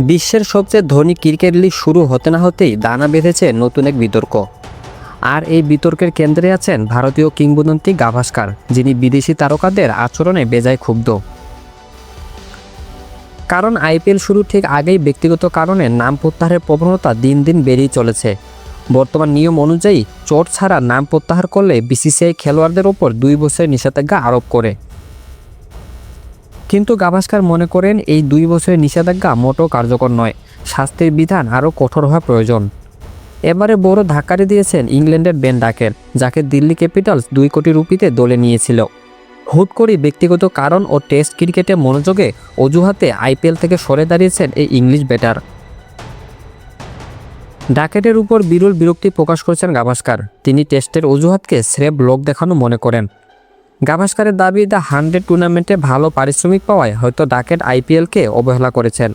বিশ্বের সবচেয়ে ধনী ক্রিকেট লিগ শুরু হতে না হতেই দানা বেঁধেছে নতুন এক বিতর্ক। আর এই বিতর্কের কেন্দ্রে আছেন ভারতীয় কিংবদন্তি গাভাস্কার, যিনি বিদেশি তারকাদের আচরণে বেজায় ক্ষুব্ধ। কারণ আইপিএল শুরু ঠিক আগেই ব্যক্তিগত কারণে নাম প্রত্যাহারের প্রবণতা দিন দিন বেড়েই চলেছে। বর্তমান নিয়ম অনুযায়ী চোট ছাড়া নাম প্রত্যাহার করলে বিসিসিআই খেলোয়াড়দের ওপর 2 বছরের নিষেধাজ্ঞা আরোপ করে। কিন্তু গাভাস্কার মনে করেন এই 2 বছরের নিষেধাজ্ঞা মোটেও কার্যকর নয়, শাস্তির বিধান আরও কঠোর হওয়া প্রয়োজন। এবারে বড় ধাক্কাটি দিয়েছেন ইংল্যান্ডের বেন ডাকেট, যাকে দিল্লি ক্যাপিটালস 2 কোটি রুপিতে দলে নিয়েছিল। হুট করে ব্যক্তিগত কারণ ও টেস্ট ক্রিকেটে মনোযোগে অজুহাতে আইপিএল থেকে সরে দাঁড়িয়েছেন এই ইংলিশ ব্যাটার। ডাকেটের উপর বিরল বিরক্তি প্রকাশ করেছেন গাভাস্কার। তিনি টেস্টের অজুহাতকে স্রেফ লোক দেখানো মনে করেন। গাভাস্কারের দাবি, দ্য 100 টুর্নামেন্টে ভালো পারিশ্রমিক পাওয়ায় হয়তো ডাকেট আইপিএলকে অবহেলা করেছেন।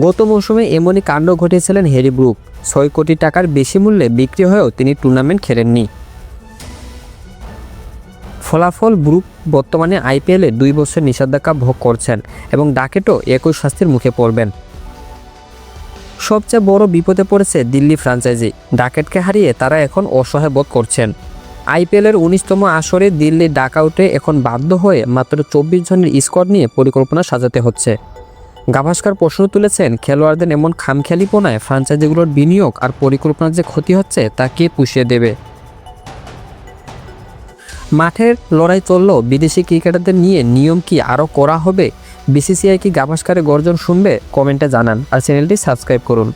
গত মৌসুমে এমনই কাণ্ড ঘটিয়েছিলেন হ্যারি ব্রুক। 6 কোটি টাকার বেশি মূল্যে বিক্রি হয়েও তিনি টুর্নামেন্ট খেলেননি। ফলাফল, ব্রুক বর্তমানে আইপিএলে 2 বছর নিষেধাজ্ঞা ভোগ করছেন এবং ডাকেটও একই শাস্তির মুখে পড়বেন। সবচেয়ে বড় বিপদে পড়েছে দিল্লি ফ্র্যাঞ্চাইজি। ডাকেটকে হারিয়ে তারা এখন অসহায় বোধ করছেন। আইপিএলের 19তম আসরে দিল্লি ডাকআউটে এখন বাধ্য হয়ে মাত্র 24 জনের স্কোয়াড নিয়ে পরিকল্পনা সাজাতে হচ্ছে। গাভাস্কার প্রশ্ন তুলেছেন, খেলোয়াড়দের এমন খামখেয়ালিপনায় ফ্র্যাঞ্চাইজিগুলোর বিনিয়োগ আর পরিকল্পনার যে ক্ষতি হচ্ছে তা কে পুষিয়ে দেবে? মাঠের লড়াই চললেও বিদেশি ক্রিকেটারদের নিয়ে নিয়ম কি আরও করা হবে? বিসিসিআই কি গাভাস্কারের গর্জন শুনবে? কমেন্টে জানান আর চ্যানেলটি সাবস্ক্রাইব করুন।